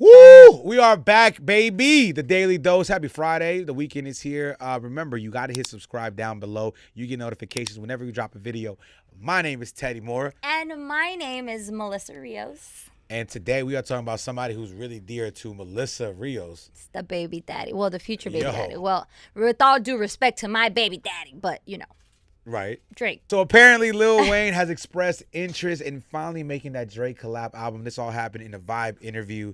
Woo! We are back, baby. The Daily Dose. Happy Friday. The weekend is here. Remember, you got to hit subscribe down below. You get notifications whenever we drop a video. My name is Teddy Moore. And my name is Melissa Rios. And today we are talking about somebody who's really dear to Melissa Rios. It's the baby daddy. Well, the future baby daddy. Well, with all due respect to my baby daddy, but you know. Right. Drake. So apparently Lil Wayne has expressed interest in finally making that Drake collab album. This all happened in a Vibe interview.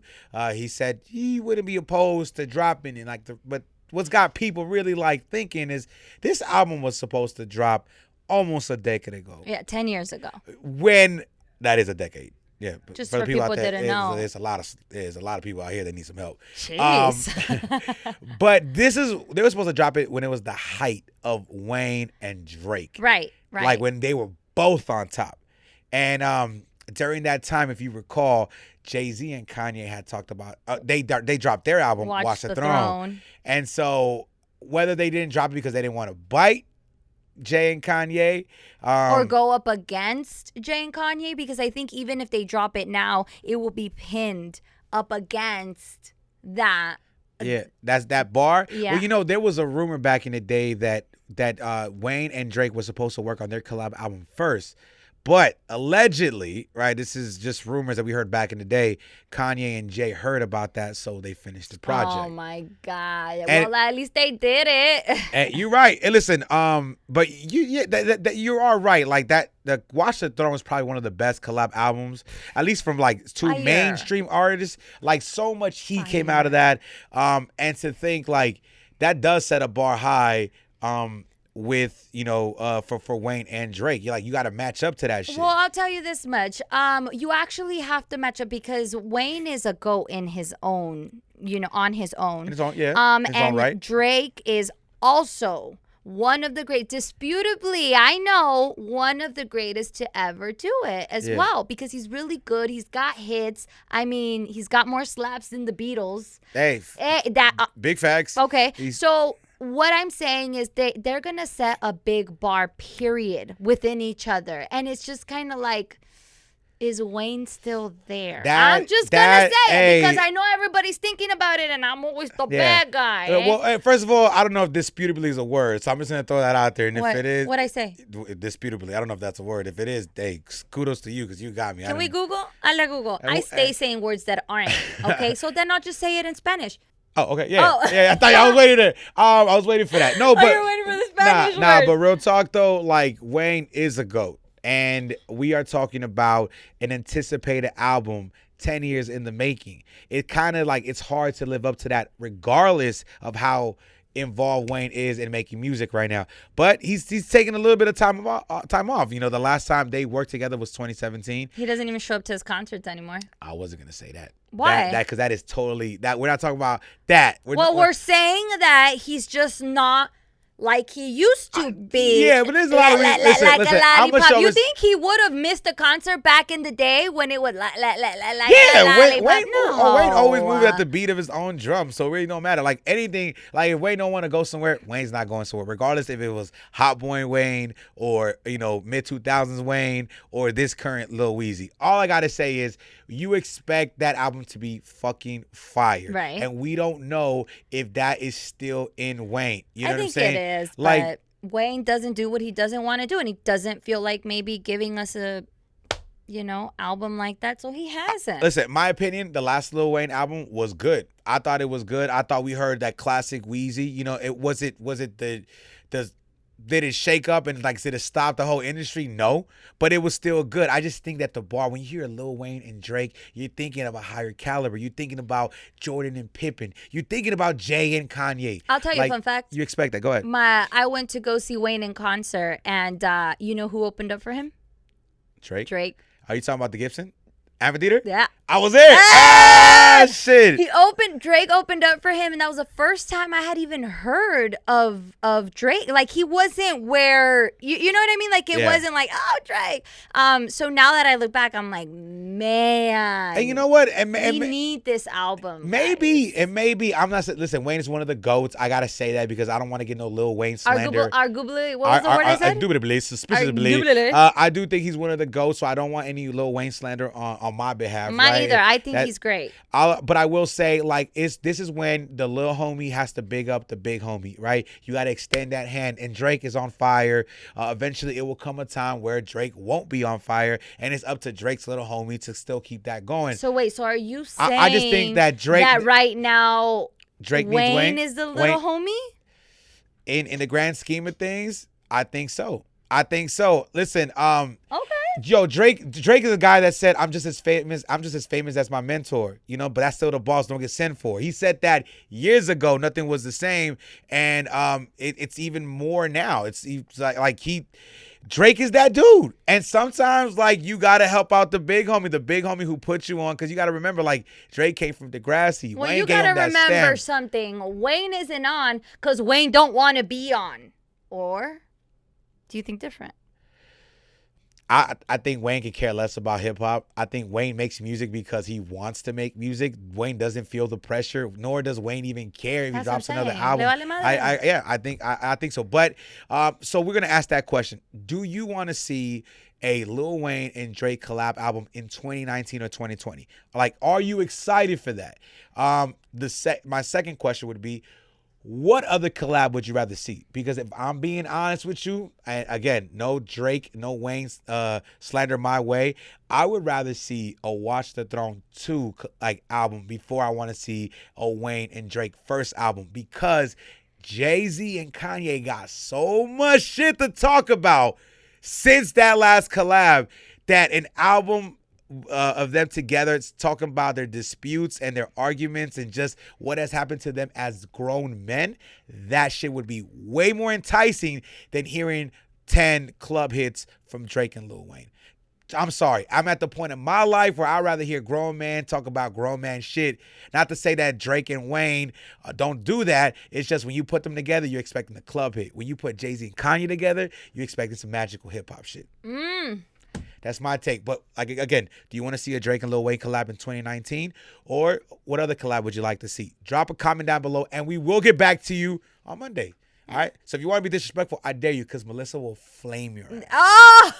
He said he wouldn't be opposed to dropping it. But what's got people really thinking is this album was supposed to drop almost a decade ago. Yeah, 10 years ago. When that is a decade. Yeah, but just for people out there, didn't know. There's a lot of people out here that need some help. Jeez. But they were supposed to drop it when it was the height of Wayne and Drake. Right. Like when they were both on top. And during that time, if you recall, Jay-Z and Kanye had talked about they dropped their album Watch the Throne. And so whether they didn't drop it because they didn't want to bite Jay and Kanye, or go up against Jay and Kanye, because I think even if they drop it now, it will be pinned up against that. Yeah, that's that bar. Yeah. Well, there was a rumor back in the day that Wayne and Drake were supposed to work on their collab album first. But allegedly, right, this is just rumors that we heard back in the day, Kanye and Jay heard about that, so they finished the project. Oh, my God. Well, at least they did it. And you're right. And listen, but you are right. Like that, the Watch the Throne is probably one of the best collab albums, at least from two mainstream artists. Like so much heat came out of that. And to think that does set a bar high. With for Wayne and Drake, you got to match up to that shit. Well, I'll tell you this much: you actually have to match up because Wayne is a GOAT in his own, on his own. In his own, yeah. His own right. Drake is also one of the disputably, I know, one of the greatest to ever do it as well, because he's really good. He's got hits. I mean, he's got more slaps than the Beatles. Hey, big facts. Okay, so. What I'm saying is they're going to set a big bar, period, within each other. And it's just kind of is Wayne still there? I'm just going to say it because I know everybody's thinking about it and I'm always the bad guy. Well, first of all, I don't know if disputably is a word. So I'm just going to throw that out there. And if it is. What'd I say? Disputably. I don't know if that's a word. If it is, hey, kudos to you because you got me. Can we Google? I'll let Google. I stay saying words that aren't. Okay, so then I'll just say it in Spanish. Oh, okay, yeah. Oh. Yeah, I thought I was waiting there. I was waiting for that. No, but you're waiting for the Spanish word. But real talk though, Wayne is a GOAT. And we are talking about an anticipated album 10 years in the making. It kind of it's hard to live up to that regardless of how involved Wayne is in making music right now. But he's taking a little bit of time off. The last time they worked together was 2017. He doesn't even show up to his concerts anymore. I wasn't going to say that. Why? Because that is totally that. We're not talking about that. We're saying that he's just not like he used to be. Yeah, but there's a lot of reasons. Listen, I'm gonna show you think he would have missed a concert back in the day when it was Wayne always moved at the beat of his own drum, so it really don't matter. Anything, if Wayne don't want to go somewhere, Wayne's not going somewhere, regardless if it was Hot Boy Wayne or mid 2000s Wayne or this current Lil Weezy. All I gotta say is you expect that album to be fucking fire, right? And we don't know if that is still in Wayne. You know what I'm saying? It is, but Wayne doesn't do what he doesn't want to do, and he doesn't feel like maybe giving us a, album like that, so he hasn't. Listen, my opinion, the last Lil Wayne album was good. I thought it was good. I thought we heard that classic Wheezy. Was it the did it shake up and did it stop the whole industry? No, but it was still good. I just think that the bar, when you hear Lil Wayne and Drake, you're thinking of a higher caliber. You're thinking about Jordan and Pippen. You're thinking about Jay and Kanye. I'll tell you a fun fact. You expect that? Go ahead. I went to go see Wayne in concert, and you know who opened up for him? Drake. Are you talking about the Gibson Amphitheater? Yeah. I was there. Shit. Drake opened up for him, and that was the first time I had even heard of Drake. He wasn't where you know what I mean? It wasn't Drake. So now that I look back, I'm like, man. And you know what? We need this album. Maybe I'm not. Listen, Wayne is one of the GOATs. I gotta say that because I don't want to get no Lil Wayne slander. Arguably, what was the word I said? Indubitably, suspiciously. I do think he's one of the GOATs, so I don't want any Lil Wayne slander on my behalf. Either. I think he's great. But I will say, like, this is when the little homie has to big up the big homie, right? You got to extend that hand. And Drake is on fire. Eventually, it will come a time where Drake won't be on fire, and it's up to Drake's little homie to still keep that going. So wait, so are you saying I just think that Drake that right now Drake Wayne is the little homie? In the grand scheme of things, I think so. Listen, okay. Yo, Drake is a guy that said, I'm just as famous as my mentor, but that's still the boss, don't get sent for. He said that years ago, nothing was the same, and it's even more now. It's like Drake is that dude. And sometimes, like, you got to help out the big homie who put you on, because you got to remember, like, Drake came from Degrassi. Well, Wayne you got to remember something. Wayne isn't on because Wayne don't want to be on. Or do you think different? I think Wayne could care less about hip hop. I think Wayne makes music because he wants to make music. Wayne doesn't feel the pressure, nor does Wayne even care if he drops another album. I think so. But so we're gonna ask that question: do you want to see a Lil Wayne and Drake collab album in 2019 or 2020? Like, are you excited for that? My second question would be, what other collab would you rather see? Because if I'm being honest with you, and again, no Drake, no Wayne slander my way, I would rather see a Watch the Throne 2 album before I want to see a Wayne and Drake first album, because Jay-Z and Kanye got so much shit to talk about since that last collab that an album of them together, it's talking about their disputes and their arguments and just what has happened to them as grown men. That shit would be way more enticing than hearing 10 club hits from Drake and Lil Wayne. I'm sorry. I'm at the point in my life where I'd rather hear grown man talk about grown man shit. Not to say that Drake and Wayne don't do that. It's just when you put them together, you're expecting a club hit. When you put Jay-Z and Kanye together, you're expecting some magical hip-hop shit. That's my take. But again, do you want to see a Drake and Lil Wayne collab in 2019? Or what other collab would you like to see? Drop a comment down below, and we will get back to you on Monday. All right? So if you want to be disrespectful, I dare you, because Melissa will flame your ass. Oh!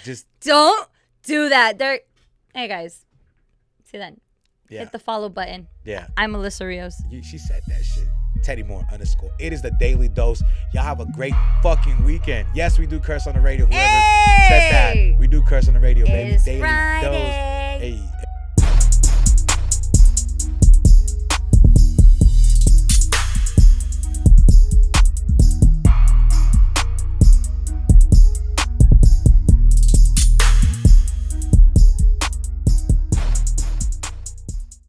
Just don't do that. Hey, guys. See that? Yeah. Hit the follow button. Yeah. I'm Melissa Rios. She said that shit. Teddy Moore _. It is the Daily Dose. Y'all have a great fucking weekend. Yes, we do curse on the radio. Whoever said that, we do curse on the radio, baby. It's Daily Friday. Dose. Hey.